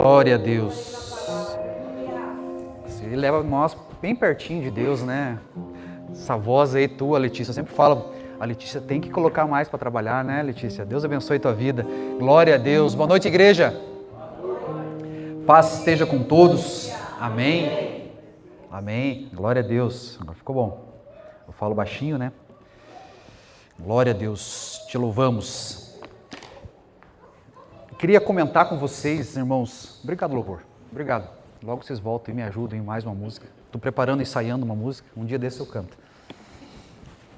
Glória a Deus. Você leva nós bem pertinho de Deus, né? Essa voz aí tua, Letícia, eu sempre falo, a Letícia tem que colocar mais para trabalhar, né, Letícia? Deus abençoe tua vida. Glória a Deus. Boa noite, igreja. Paz esteja com todos. Amém. Amém. Glória a Deus. Agora ficou bom. Eu falo baixinho, né? Glória a Deus. Te louvamos. Queria comentar com vocês, irmãos. Obrigado, louvor. Obrigado. Logo vocês voltam e me ajudam em mais uma música. Estou preparando, ensaiando uma música. Um dia desse eu canto.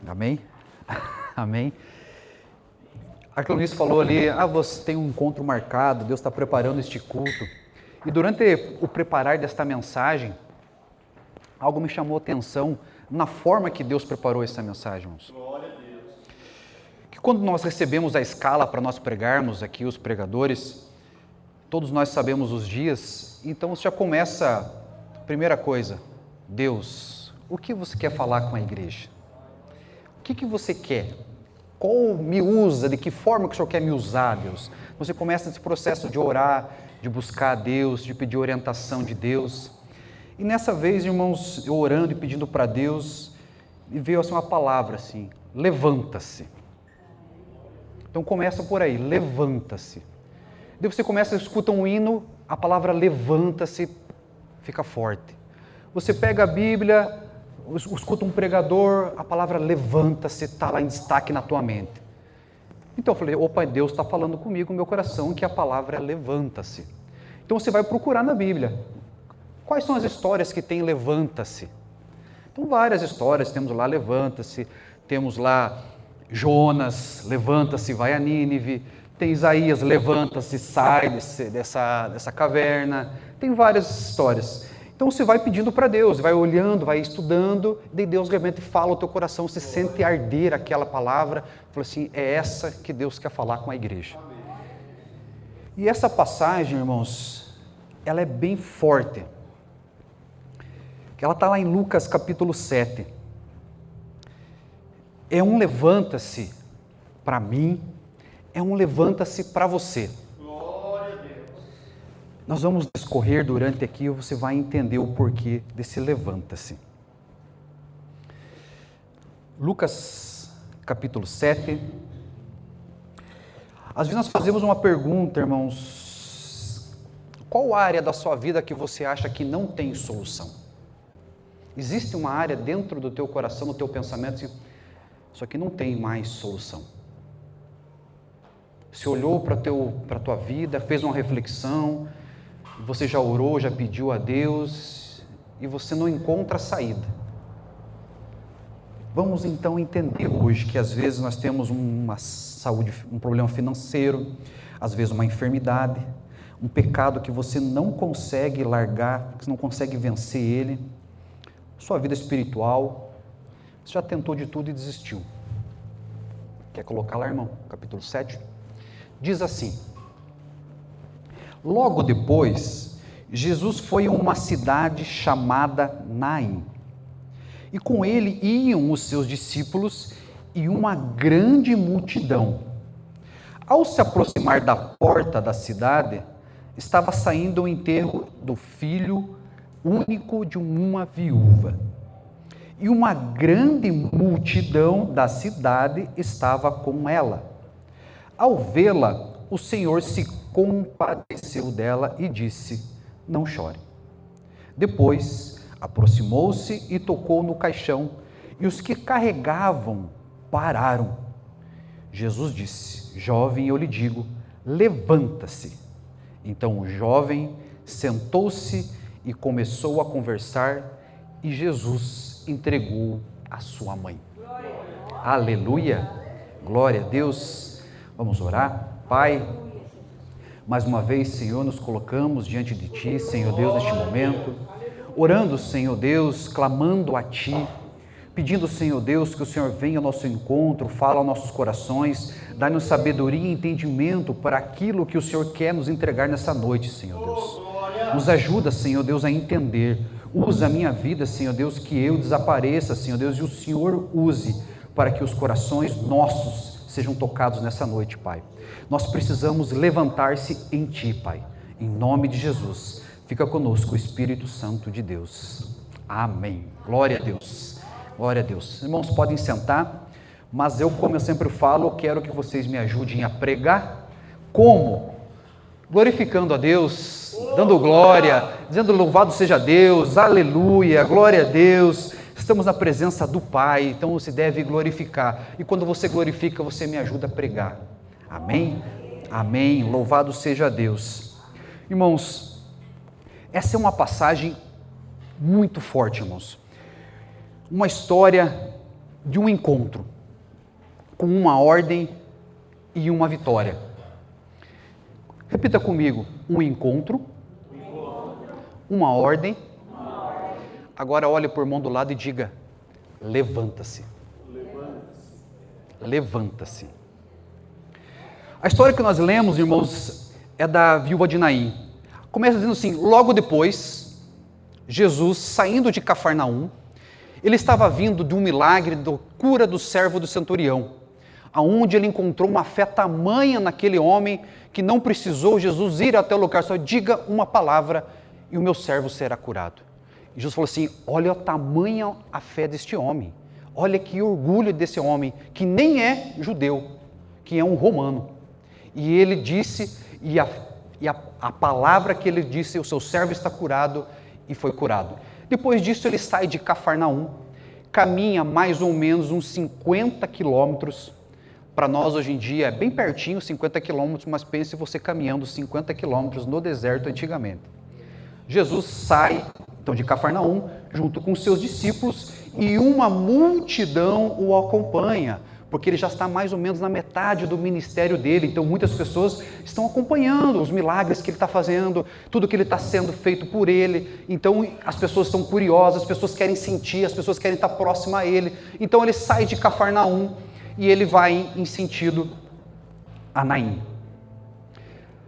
Amém? Amém? A Cleonice falou ali, você tem um encontro marcado, Deus está preparando este culto. E durante o preparar desta mensagem, algo me chamou a atenção na forma que Deus preparou essa mensagem, irmãos. Glória a Deus. Que quando nós recebemos a escala para nós pregarmos aqui, os pregadores, todos nós sabemos os dias, então já começa, primeira coisa, Deus, o que você quer falar com a igreja? O que você quer? Qual me usa? De que forma que o Senhor quer me usar, Deus? Você começa esse processo de orar, de buscar a Deus, de pedir orientação de Deus. E nessa vez, irmãos, eu orando e pedindo para Deus, me veio assim uma palavra assim, levanta-se. Então começa por aí, levanta-se. Daí você começa, escuta um hino, a palavra levanta-se fica forte. Você pega a Bíblia, escuta um pregador, a palavra levanta-se está lá em destaque na tua mente. Então eu falei, opa, Deus está falando comigo no meu coração que a palavra é levanta-se. Então você vai procurar na Bíblia. Quais são as histórias que tem levanta-se? Então várias histórias, temos lá levanta-se, temos lá Jonas, levanta-se, vai a Nínive, tem Isaías, levanta-se, sai dessa caverna, tem várias histórias. Então você vai pedindo para Deus, vai olhando, vai estudando, daí Deus realmente fala ao teu coração, você sente arder aquela palavra, fala assim, é essa que Deus quer falar com a igreja. E essa passagem, irmãos, ela é bem forte. Ela está lá em Lucas capítulo 7. É um levanta-se para mim, é um levanta-se para você. Glória a Deus. Nós vamos discorrer durante aqui e você vai entender o porquê desse levanta-se. Lucas capítulo 7. Às vezes nós fazemos uma pergunta, irmãos, qual área da sua vida que você acha que não tem solução? Existe uma área dentro do teu coração, do teu pensamento, assim, isso aqui não tem mais solução. Você olhou para a tua vida, fez uma reflexão, você já orou, já pediu a Deus e você não encontra saída. Vamos então entender hoje que às vezes nós temos uma saúde, um problema financeiro, às vezes uma enfermidade, um pecado que você não consegue largar, que você não consegue vencer ele, sua vida espiritual, você já tentou de tudo e desistiu. Quer colocar lá, irmão? Capítulo 7. Diz assim, logo depois, Jesus foi a uma cidade chamada Naim, e com ele iam os seus discípulos e uma grande multidão. Ao se aproximar da porta da cidade, estava saindo o enterro do filho único de uma viúva. E uma grande multidão da cidade estava com ela. Ao vê-la, o Senhor se compadeceu dela e disse, não chore. Depois, aproximou-se e tocou no caixão, e os que carregavam pararam. Jesus disse, jovem, eu lhe digo, levanta-se. Então o jovem sentou-se e começou a conversar, e Jesus entregou a sua mãe. Glória. Aleluia, glória a Deus. Vamos orar. Pai, mais uma vez, Senhor, nos colocamos diante de Ti, Senhor Deus, neste momento, orando, Senhor Deus, clamando a Ti, pedindo, Senhor Deus, que o Senhor venha ao nosso encontro, fala aos nossos corações, dá-nos sabedoria e entendimento para aquilo que o Senhor quer nos entregar nessa noite, Senhor Deus. Nos ajuda, Senhor Deus, a entender. Usa a minha vida, Senhor Deus, que eu desapareça, Senhor Deus, e o Senhor use para que os corações nossos sejam tocados nessa noite, Pai. Nós precisamos levantar-se em Ti, Pai. Em nome de Jesus, fica conosco o Espírito Santo de Deus. Amém. Glória a Deus. Glória a Deus. Irmãos, podem sentar, mas eu, como eu sempre falo, quero que vocês me ajudem a pregar. Como? Glorificando a Deus, dando glória, dizendo louvado seja Deus, aleluia, glória a Deus. Estamos na presença do Pai, então você deve glorificar. E quando você glorifica, você me ajuda a pregar. Amém? Amém. Louvado seja Deus. Irmãos, essa é uma passagem muito forte, irmãos. Uma história de um encontro, com uma ordem e uma vitória. Repita comigo, um encontro, uma ordem. Agora olhe para o irmão do lado e diga, levanta-se. Levanta-se. A história que nós lemos, irmãos, é da viúva de Naim. Começa dizendo assim, logo depois, Jesus, saindo de Cafarnaum, ele estava vindo de um milagre da cura do servo do centurião, aonde ele encontrou uma fé tamanha naquele homem que não precisou Jesus ir até o lugar, só diga uma palavra e o meu servo será curado. E Jesus falou assim, olha a tamanha a fé deste homem, olha que orgulho desse homem, que nem é judeu, que é um romano. E ele disse, a palavra que ele disse, o seu servo está curado, e foi curado. Depois disso ele sai de Cafarnaum, caminha mais ou menos uns 50 quilômetros, para nós hoje em dia é bem pertinho, 50 quilômetros, mas pense você caminhando 50 quilômetros no deserto antigamente. Jesus sai então de Cafarnaum, junto com seus discípulos, e uma multidão o acompanha, porque ele já está mais ou menos na metade do ministério dele, então muitas pessoas estão acompanhando os milagres que ele está fazendo, tudo que ele está sendo feito por ele, então as pessoas estão curiosas, as pessoas querem sentir, as pessoas querem estar próximas a ele, então ele sai de Cafarnaum e ele vai em sentido a Naim.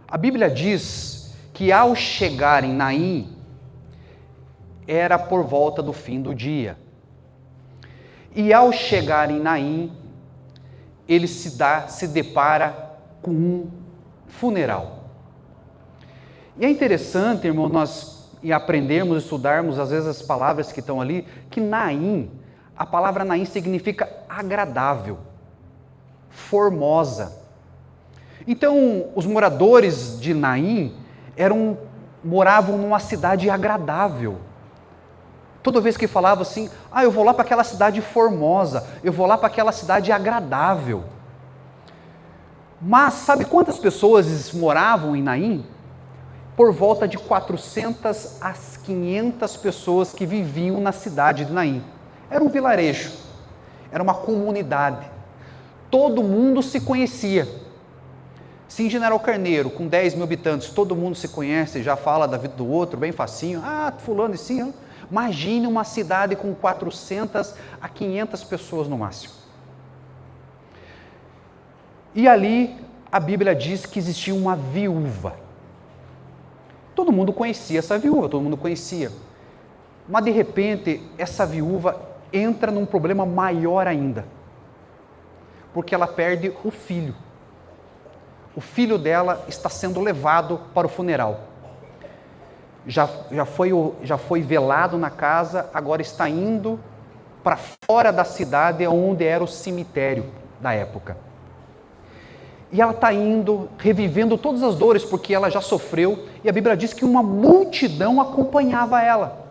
A Bíblia diz que ao chegar em Naim, era por volta do fim do dia, e ao chegar em Naim, ele se depara com um funeral. E é interessante, irmão, nós aprendermos, estudarmos, às vezes as palavras que estão ali, que Naim, a palavra Naim significa agradável, formosa. Então, os moradores de Naim moravam numa cidade agradável. Toda vez que falava assim, eu vou lá para aquela cidade formosa, eu vou lá para aquela cidade agradável. Mas sabe quantas pessoas moravam em Naim? Por volta de 400 a 500 pessoas que viviam na cidade de Naim. Era um vilarejo, era uma comunidade. Todo mundo se conhecia. Se em General Carneiro, com 10 mil habitantes, todo mundo se conhece, já fala da vida do outro, bem facinho. Fulano e sim. Imagine uma cidade com 400 a 500 pessoas no máximo. E ali a Bíblia diz que existia uma viúva. Todo mundo conhecia essa viúva, todo mundo conhecia. Mas de repente essa viúva entra num problema maior ainda. Porque ela perde o filho. O filho dela está sendo levado para o funeral. Já foi velado na casa, agora está indo para fora da cidade, onde era o cemitério da época. E ela está indo, revivendo todas as dores, porque ela já sofreu, e a Bíblia diz que uma multidão acompanhava ela.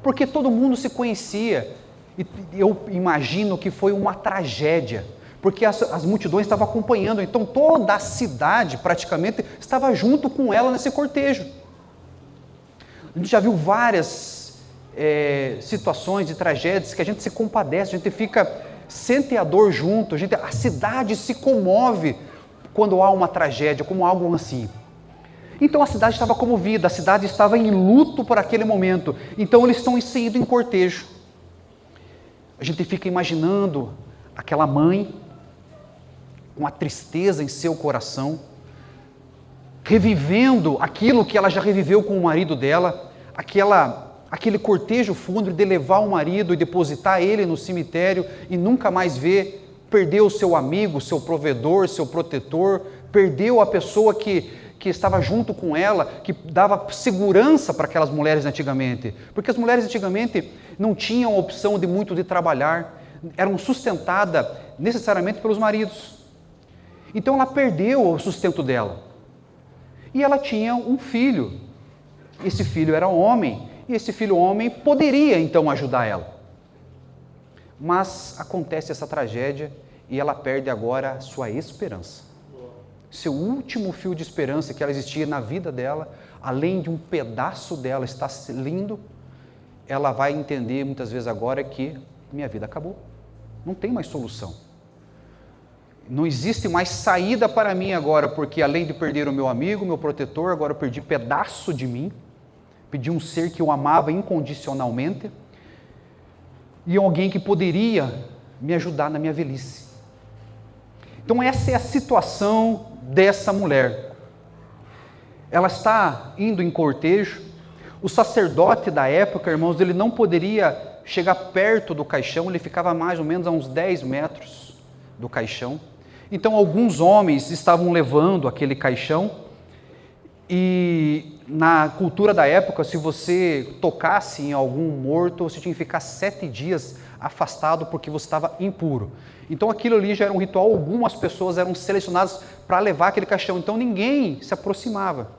Porque todo mundo se conhecia, e eu imagino que foi uma tragédia, porque as multidões estavam acompanhando, então toda a cidade praticamente estava junto com ela nesse cortejo. A gente já viu várias situações de tragédias que a gente se compadece, a gente sente a dor junto, a cidade se comove quando há uma tragédia, como algo assim. Então a cidade estava comovida, a cidade estava em luto por aquele momento, então eles estão indo em cortejo. A gente fica imaginando aquela mãe com a tristeza em seu coração, revivendo aquilo que ela já reviveu com o marido dela, aquele cortejo fúnebre de levar o marido e depositar ele no cemitério e nunca mais ver, perdeu o seu amigo, seu provedor, seu protetor, perdeu a pessoa que que estava junto com ela, que dava segurança para aquelas mulheres antigamente. Porque as mulheres antigamente não tinham a opção de trabalhar, eram sustentadas necessariamente pelos maridos. Então ela perdeu o sustento dela. E ela tinha um filho. Esse filho era homem, e esse filho homem poderia então ajudar ela. Mas acontece essa tragédia e ela perde agora sua esperança. Seu último fio de esperança que ela existia na vida dela, além de um pedaço dela estar lindo, ela vai entender muitas vezes agora que minha vida acabou. Não tem mais solução. Não existe mais saída para mim agora, porque além de perder o meu amigo, meu protetor, agora eu perdi pedaço de mim, perdi um ser que eu amava incondicionalmente, e alguém que poderia me ajudar na minha velhice. Então essa é a situação dessa mulher. Ela está indo em cortejo, o sacerdote da época, irmãos, ele não poderia chegar perto do caixão, ele ficava mais ou menos a uns 10 metros do caixão. Então alguns homens estavam levando aquele caixão, e na cultura da época, se você tocasse em algum morto, você tinha que ficar 7 dias afastado porque você estava impuro. Então aquilo ali já era um ritual, algumas pessoas eram selecionadas para levar aquele caixão, então ninguém se aproximava.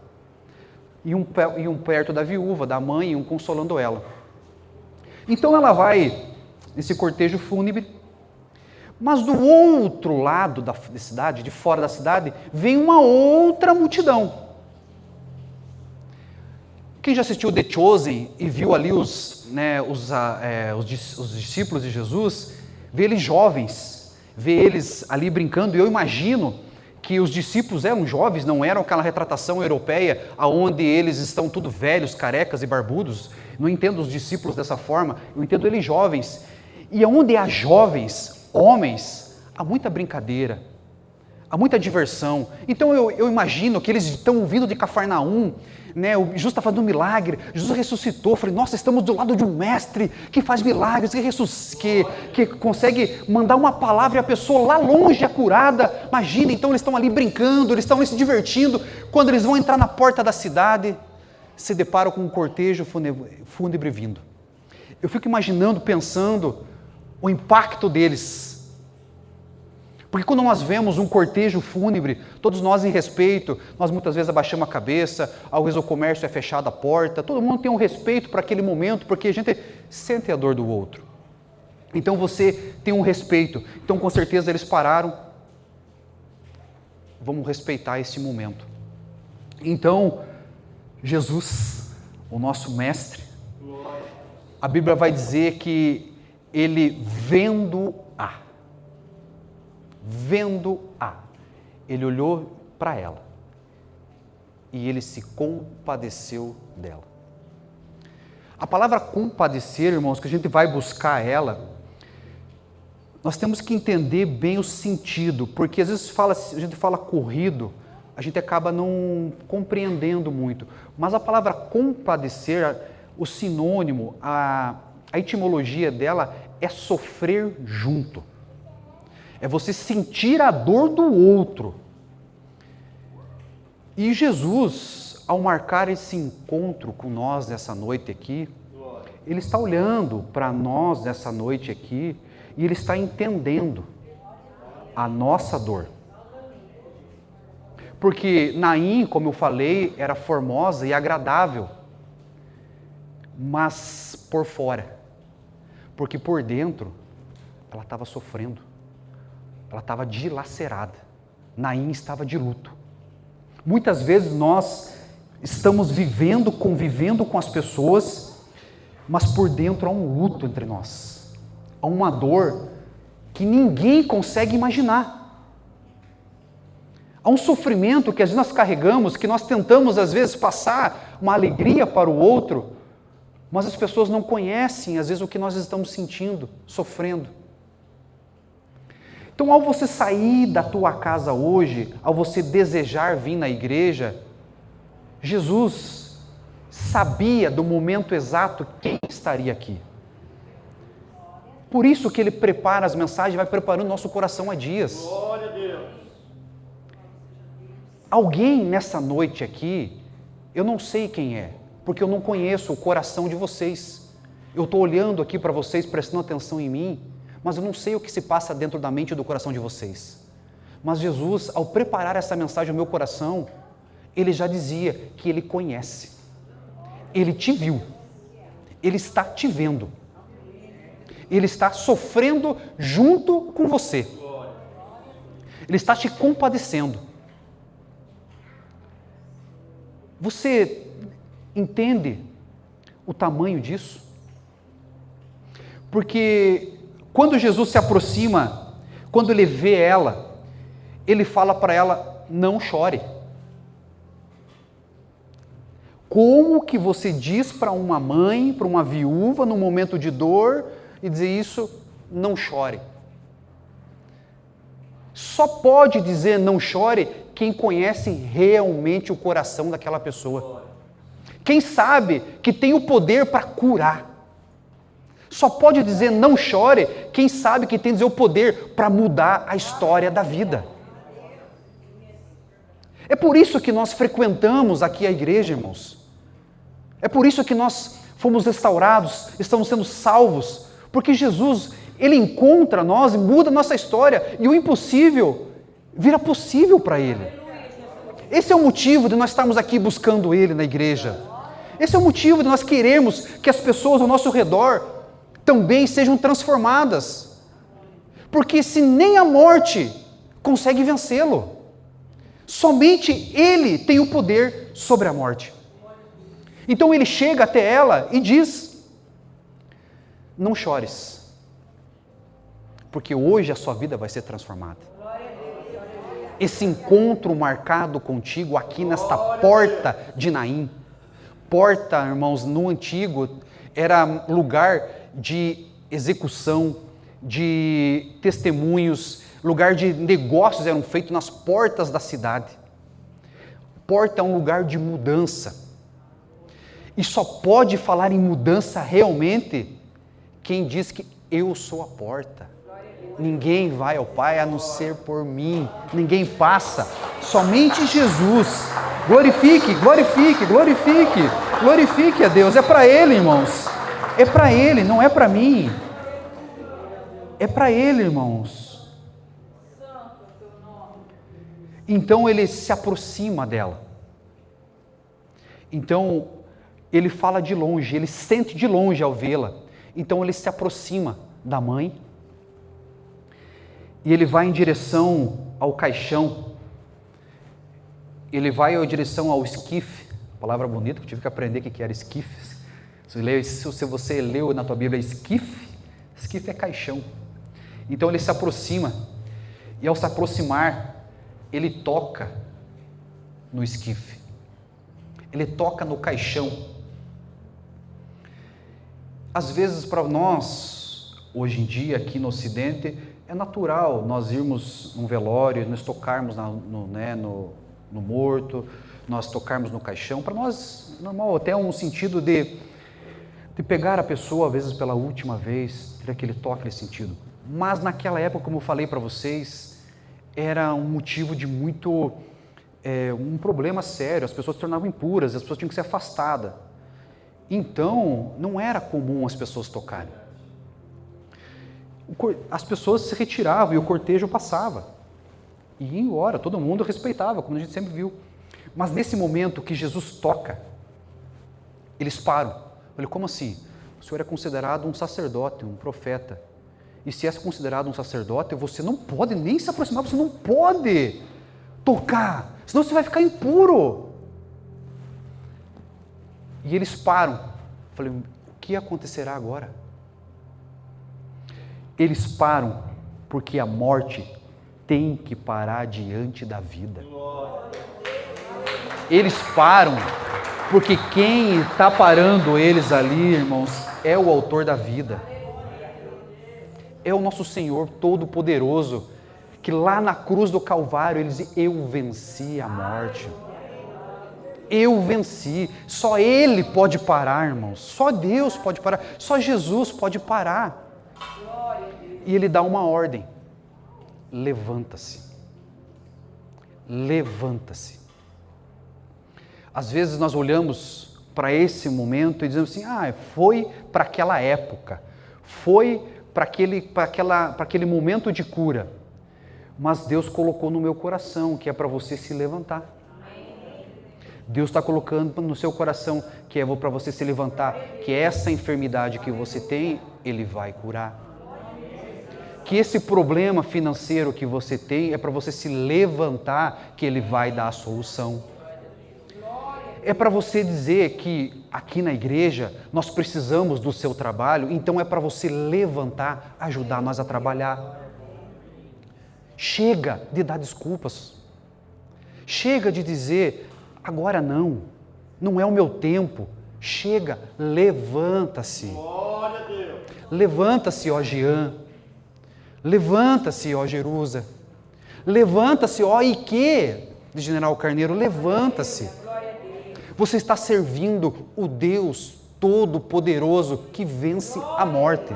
E um perto da viúva, da mãe, e um consolando ela. Então ela vai nesse cortejo fúnebre, mas do outro lado da cidade, de fora da cidade, vem uma outra multidão. Quem já assistiu The Chosen e viu ali os discípulos de Jesus, vê eles jovens, vê eles ali brincando, e eu imagino que os discípulos eram jovens, não eram aquela retratação europeia, onde eles estão tudo velhos, carecas e barbudos. Não entendo os discípulos dessa forma, eu entendo eles jovens. E onde há jovens, homens, há muita brincadeira, há muita diversão. Então eu imagino que eles estão vindo de Cafarnaum, né? O Jesus está fazendo um milagre, Jesus ressuscitou. Eu falei, nossa, estamos do lado de um mestre que faz milagres, que consegue mandar uma palavra e a pessoa lá longe é curada. Imagina, então eles estão ali brincando, eles estão ali se divertindo. Quando eles vão entrar na porta da cidade, se deparam com um cortejo fúnebre vindo. Eu fico imaginando, pensando o impacto deles. Porque quando nós vemos um cortejo fúnebre, todos nós em respeito, nós muitas vezes abaixamos a cabeça, às vezes o comércio é fechado a porta, todo mundo tem um respeito para aquele momento, porque a gente sente a dor do outro. Então você tem um respeito. Então com certeza eles pararam. Vamos respeitar esse momento. Então, Jesus, o nosso mestre, a Bíblia vai dizer que ele vendo-a, ele olhou para ela e ele se compadeceu dela. A palavra compadecer, irmãos, que a gente vai buscar ela, nós temos que entender bem o sentido, porque às vezes a gente fala corrido, a gente acaba não compreendendo muito, mas a palavra compadecer, o sinônimo, a etimologia dela é sofrer junto. É você sentir a dor do outro. E Jesus, ao marcar esse encontro com nós nessa noite aqui, Ele está olhando para nós nessa noite aqui e Ele está entendendo a nossa dor. Porque Naim, como eu falei, era formosa e agradável, mas por fora. Porque por dentro, ela estava sofrendo. Ela estava dilacerada. Naim estava de luto. Muitas vezes nós estamos convivendo com as pessoas, mas por dentro há um luto entre nós. Há uma dor que ninguém consegue imaginar. Há um sofrimento que às vezes nós carregamos, que nós tentamos às vezes passar uma alegria para o outro, mas as pessoas não conhecem às vezes o que nós estamos sentindo, sofrendo. Então, ao você sair da tua casa hoje, ao você desejar vir na igreja, Jesus sabia do momento exato quem estaria aqui. Por isso que Ele prepara as mensagens, vai preparando nosso coração há dias. Glória a Deus. Alguém nessa noite aqui, eu não sei quem é, porque eu não conheço o coração de vocês. Eu estou olhando aqui para vocês, prestando atenção em mim, mas eu não sei o que se passa dentro da mente e do coração de vocês. Mas Jesus, ao preparar essa mensagem no meu coração, Ele já dizia que Ele conhece. Ele te viu. Ele está te vendo. Ele está sofrendo junto com você. Ele está te compadecendo. Você entende o tamanho disso? Porque quando Jesus se aproxima, quando Ele vê ela, Ele fala para ela, não chore. Como que você diz para uma mãe, para uma viúva, num momento de dor, e dizer isso, não chore? Só pode dizer não chore quem conhece realmente o coração daquela pessoa. Quem sabe que tem o poder para curar. Só pode dizer não chore quem sabe que tem o poder para mudar a história da vida. É por isso que nós frequentamos aqui a igreja, irmãos. É por isso que nós fomos restaurados, estamos sendo salvos, porque Jesus, Ele encontra nós e muda a nossa história, e o impossível vira possível para Ele. Esse é o motivo de nós estarmos aqui buscando Ele na igreja. Esse é o motivo de nós querermos que as pessoas ao nosso redor também sejam transformadas. Porque se nem a morte consegue vencê-lo, somente Ele tem o poder sobre a morte. Então Ele chega até ela e diz, não chores, porque hoje a sua vida vai ser transformada. Esse encontro marcado contigo aqui nesta porta de Naim. Porta, irmãos, no antigo era lugar de execução, de testemunhos, lugar de negócios eram feitos nas portas da cidade. Porta é um lugar de mudança. E só pode falar em mudança realmente quem diz que eu sou a porta. Ninguém vai ao Pai a não ser por mim. Ninguém passa. Somente Jesus. Glorifique, glorifique, glorifique. Glorifique a Deus. É para Ele, irmãos. É para Ele, não é para mim. É para Ele, irmãos. Então Ele se aproxima dela. Então Ele fala de longe, Ele sente de longe ao vê-la. Então Ele se aproxima da mãe. E Ele vai em direção ao caixão, Ele vai em direção ao esquife, palavra bonita que eu tive que aprender o que era esquife. Se você leu na tua Bíblia esquife é caixão. Então Ele se aproxima, e ao se aproximar, Ele toca no esquife, Ele toca no caixão. Às vezes para nós, hoje em dia aqui no Ocidente, é natural nós irmos num velório, nós tocarmos no morto, nós tocarmos no caixão. Para nós, normal, até um sentido de pegar a pessoa, às vezes pela última vez, ter aquele toque, aquele sentido. Mas naquela época, como eu falei para vocês, era um motivo de muito, um problema sério, as pessoas se tornavam impuras, as pessoas tinham que ser afastadas. Então, não era comum as pessoas tocarem. As pessoas se retiravam e o cortejo passava. E ia embora, todo mundo respeitava, como a gente sempre viu. Mas nesse momento que Jesus toca, eles param. Eu falei, como assim? O senhor é considerado um sacerdote, um profeta. E se é considerado um sacerdote, você não pode nem se aproximar, você não pode tocar, senão você vai ficar impuro. E eles param. Eu falei, o que acontecerá agora? Eles param porque a morte tem que parar diante da vida. Eles param porque quem está parando eles ali, irmãos, é o autor da vida. É o nosso Senhor Todo-Poderoso, que lá na cruz do Calvário, Ele diz, eu venci a morte. Eu venci. Só Ele pode parar, irmãos. Só Deus pode parar. Só Jesus pode parar. E Ele dá uma ordem. Levanta-se. Levanta-se. Às vezes nós olhamos para esse momento e dizemos assim, foi para aquela época, foi para aquele momento de cura. Mas Deus colocou no meu coração que é para você se levantar. Deus está colocando no seu coração que é para você se levantar, que essa enfermidade que você tem, Ele vai curar. Que esse problema financeiro que você tem é para você se levantar, que Ele vai dar a solução. É para você dizer que aqui na igreja nós precisamos do seu trabalho, então é para você levantar, ajudar nós a trabalhar. Chega de dar desculpas. Chega de dizer, agora não é o meu tempo. Chega, levanta-se. Levanta-se, ó Jean. Levanta-se, ó Jerusa. Levanta-se, ó Ike, de General Carneiro, levanta-se. Você está servindo o Deus Todo-Poderoso que vence a morte.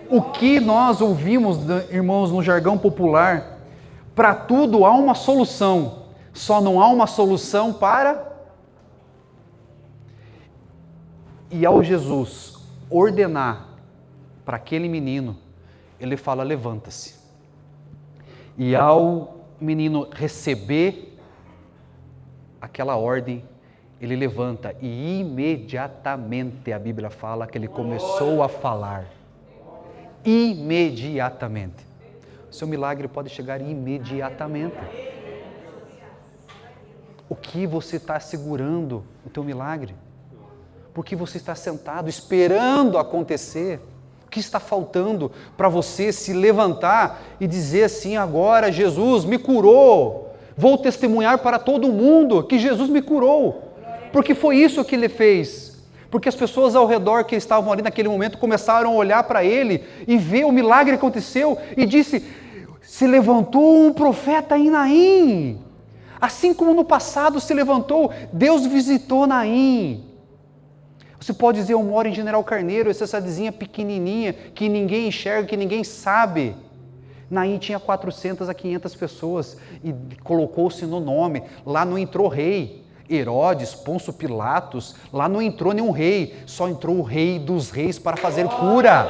O que nós ouvimos, irmãos, no jargão popular, para tudo há uma solução, só não há uma solução para... E ao Jesus ordenar para aquele menino, ele fala, levanta-se. E ao menino receber aquela ordem, ele levanta e imediatamente a Bíblia fala que ele começou a falar. Imediatamente. O seu milagre pode chegar imediatamente. O que você está segurando o teu milagre? Por que você está sentado esperando acontecer? O que está faltando para você se levantar e dizer assim, agora Jesus me curou, vou testemunhar para todo mundo que Jesus me curou, porque foi isso que ele fez, porque as pessoas ao redor que estavam ali naquele momento começaram a olhar para ele e ver o milagre que aconteceu e disse, se levantou um profeta em Naim, assim como no passado se levantou, Deus visitou Naim. Você pode dizer, eu moro em General Carneiro, essa cidadezinha pequenininha, que ninguém enxerga, que ninguém sabe. Naim tinha 400 a 500 pessoas e colocou-se no nome. Lá não entrou rei, Herodes, Pôncio Pilatos, lá não entrou nenhum rei, só entrou o rei dos reis para fazer cura.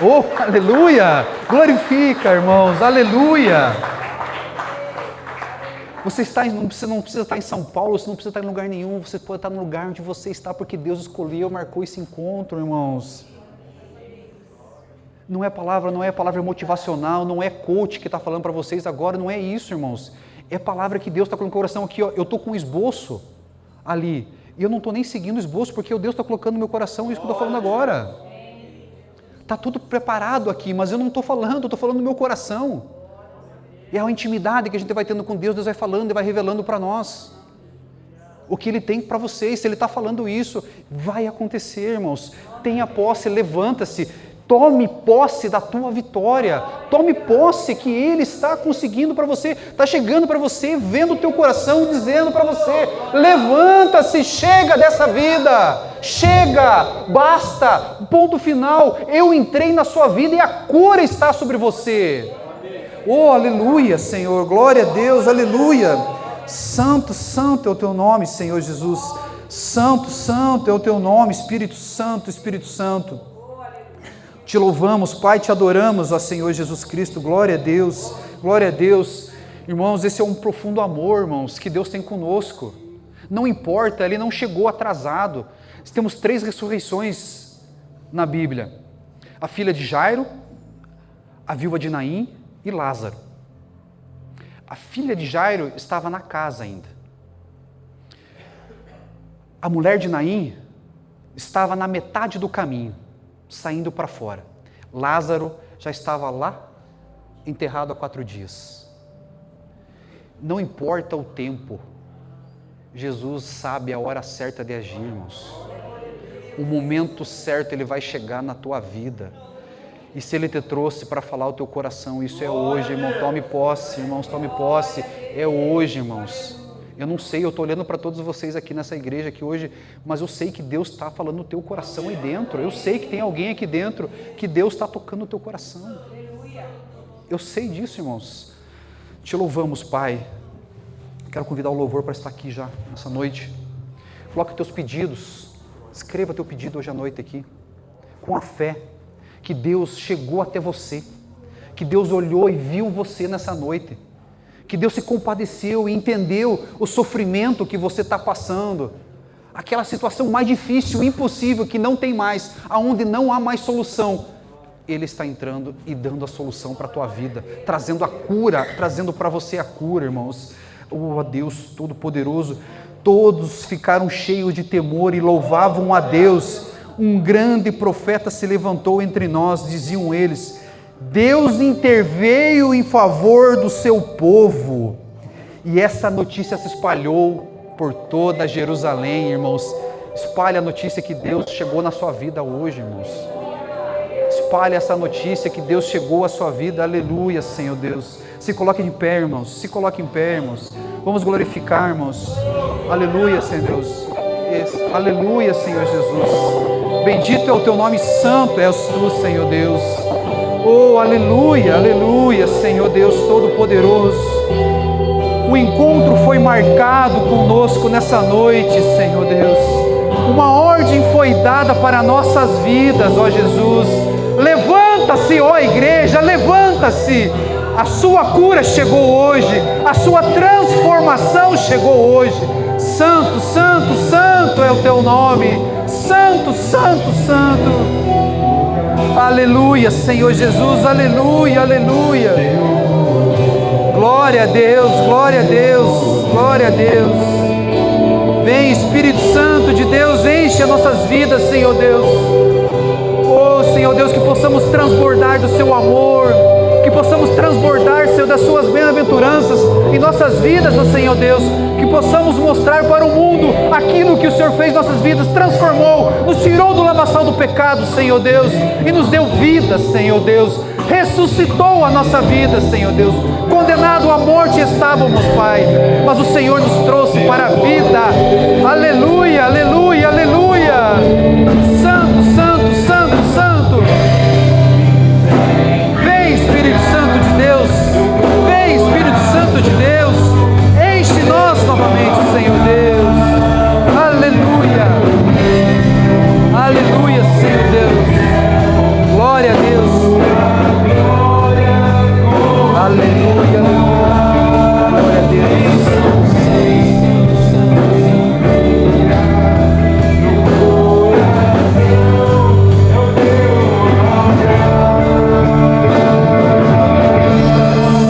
Oh, aleluia! Glorifica, irmãos, aleluia! Você não precisa estar em São Paulo, você não precisa estar em lugar nenhum, você pode estar no lugar onde você está, porque Deus escolheu, marcou esse encontro, irmãos. Não é palavra motivacional, não é coach que está falando para vocês agora, não é isso, irmãos. É palavra que Deus está colocando no coração aqui, ó. Eu estou com um esboço ali, e eu não estou nem seguindo o esboço, porque Deus está colocando no meu coração isso que eu estou falando agora. Está tudo preparado aqui, mas eu não estou falando, eu estou falando no meu coração. E é a intimidade que a gente vai tendo com Deus, Deus vai falando e vai revelando para nós o que Ele tem para vocês. Se Ele está falando isso, vai acontecer, irmãos. Tenha posse, levanta-se, tome posse da tua vitória, tome posse que Ele está conseguindo para você, está chegando para você, vendo o teu coração, dizendo para você, levanta-se, chega dessa vida, chega, basta, ponto final, eu entrei na sua vida e a cura está sobre você. Oh, aleluia, Senhor, glória a Deus, aleluia. Santo, santo é o teu nome, Senhor Jesus. Santo, santo é o teu nome, Espírito Santo, Espírito Santo. Te louvamos, Pai, te adoramos, ó Senhor Jesus Cristo, glória a Deus, glória a Deus. Irmãos, esse é um profundo amor, irmãos, que Deus tem conosco. Não importa, Ele não chegou atrasado. Temos 3 ressurreições na Bíblia. A filha de Jairo, a viúva de Naim, e Lázaro. A filha de Jairo estava na casa ainda. A mulher de Naim estava na metade do caminho, saindo para fora. Lázaro já estava lá, enterrado há 4 dias. Não importa o tempo, Jesus sabe a hora certa de agir, irmãos. O momento certo Ele vai chegar na tua vida. E se Ele te trouxe para falar o teu coração, isso é hoje, irmão, tome posse, irmãos, tome posse, é hoje, irmãos. Eu não sei, eu estou olhando para todos vocês aqui nessa igreja aqui hoje, mas eu sei que Deus está falando no teu coração aí dentro, eu sei que tem alguém aqui dentro, que Deus está tocando no teu coração. Eu sei disso, irmãos. Te louvamos, Pai, Quero convidar o louvor para estar aqui já, nessa noite. Coloque teus pedidos, escreva teu pedido hoje à noite aqui, com a fé, que Deus chegou até você, que Deus olhou e viu você nessa noite, que Deus se compadeceu e entendeu o sofrimento que você está passando, aquela situação mais difícil, impossível, que não tem mais, aonde não há mais solução. Ele está entrando e dando a solução para a tua vida, trazendo a cura, trazendo para você a cura, irmãos. Oh, Deus Todo-Poderoso, todos ficaram cheios de temor e louvavam a Deus. Um grande profeta se levantou entre nós, diziam eles. Deus interveio em favor do seu povo. E essa notícia se espalhou por toda Jerusalém, irmãos. Espalhe a notícia que Deus chegou na sua vida hoje, irmãos. Espalhe essa notícia que Deus chegou à sua vida. Aleluia, Senhor Deus. Se coloque de pé, irmãos. Se coloque em pé, irmãos. Vamos glorificar, irmãos. Aleluia, Senhor Deus. Aleluia, Senhor Jesus. Bendito é o teu nome santo, és tu, Senhor Deus. Oh, aleluia, aleluia, Senhor Deus Todo-Poderoso. O encontro foi marcado conosco nessa noite, Senhor Deus. Uma ordem foi dada para nossas vidas, ó Jesus. Levanta-se, ó igreja, levanta-se. A sua cura chegou hoje, a sua transformação chegou hoje. Santo, santo, santo é o teu nome. Santo, santo, santo. Aleluia, Senhor Jesus, aleluia, aleluia. Glória a Deus, glória a Deus, glória a Deus. Vem, Espírito Santo de Deus, enche as nossas vidas, Senhor Deus. Oh, Senhor Deus, que possamos transbordar do seu amor, que possamos transbordar, Senhor, das suas bem-aventuranças em nossas vidas, ó Senhor Deus, que possamos mostrar para o mundo aquilo que o Senhor fez em nossas vidas, transformou, nos tirou do lamaçal do pecado, Senhor Deus, e nos deu vida, Senhor Deus, ressuscitou a nossa vida, Senhor Deus. Condenado à morte estávamos, Pai, mas o Senhor nos trouxe para a vida. Aleluia, aleluia, aleluia. Santo, santo, santo, santo. Vem, Espírito Santo de Deus. Vem, Espírito Santo de Deus. Enche nós novamente, Senhor Deus. Aleluia. Aleluia, Senhor Deus. Glória a Deus. Aleluia, glória a Deus.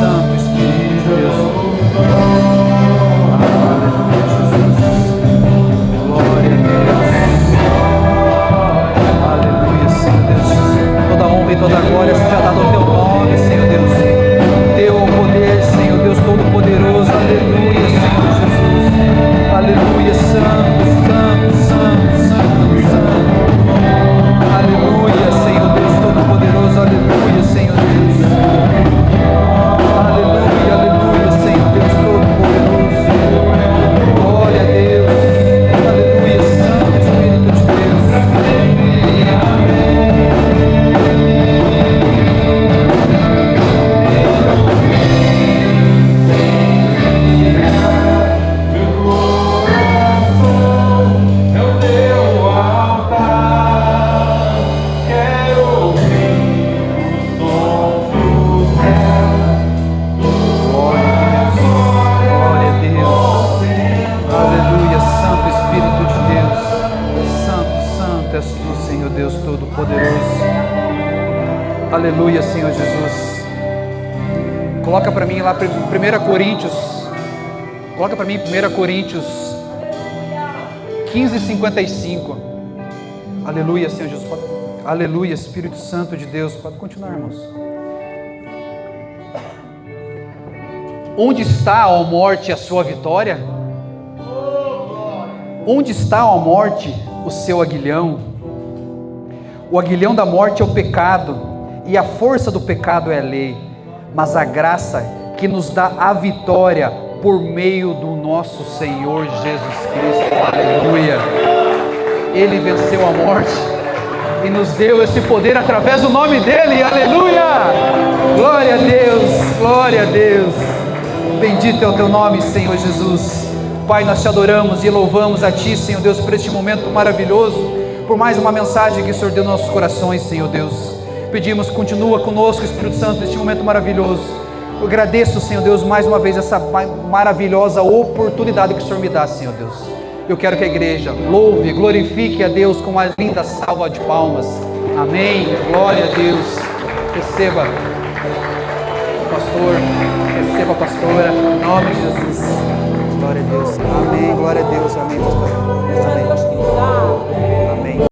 Santo Espírito de Deus. Aleluia, Jesus. Glória a Deus. Aleluia, Senhor Deus. Toda honra e toda glória seja dada ao teu nome, Senhor Deus. Teu poder, Senhor Deus Todo-Poderoso, aleluia, Senhor Jesus, aleluia, santo, santo, santo, santo, santo, aleluia, Senhor Deus Todo-Poderoso, aleluia, Senhor Deus, aleluia, aleluia, Senhor Deus Todo-Poderoso, glória a Deus, aleluia, Santo Espírito de Deus, aleluia, Senhor Jesus. Coloca para mim lá 1 Coríntios. Coloca para mim 1 Coríntios 15:55. Aleluia, Senhor Jesus. Aleluia, Espírito Santo de Deus. Pode continuar, irmãos. Onde está, ó morte, a sua vitória? Onde está, ó morte, o seu aguilhão? O aguilhão da morte é o pecado, e a força do pecado é a lei, mas a graça que nos dá a vitória por meio do nosso Senhor Jesus Cristo. Aleluia! Ele venceu a morte e nos deu esse poder através do nome dele. Aleluia! Glória a Deus, glória a Deus. Bendito é o teu nome, Senhor Jesus. Pai, nós te adoramos e louvamos a ti, Senhor Deus, por este momento maravilhoso, por mais uma mensagem que o Senhor deu nos nossos corações, Senhor Deus. Pedimos, continua conosco, Espírito Santo, neste momento maravilhoso. Eu agradeço, Senhor Deus, mais uma vez essa maravilhosa oportunidade que o Senhor me dá, Senhor Deus. Eu quero que a igreja louve, glorifique a Deus com uma linda salva de palmas. Amém. Glória a Deus. Receba, pastor, receba a pastora, em nome de Jesus. Glória a Deus. Amém. Glória a Deus. Amém, pastor. Amém. Amém.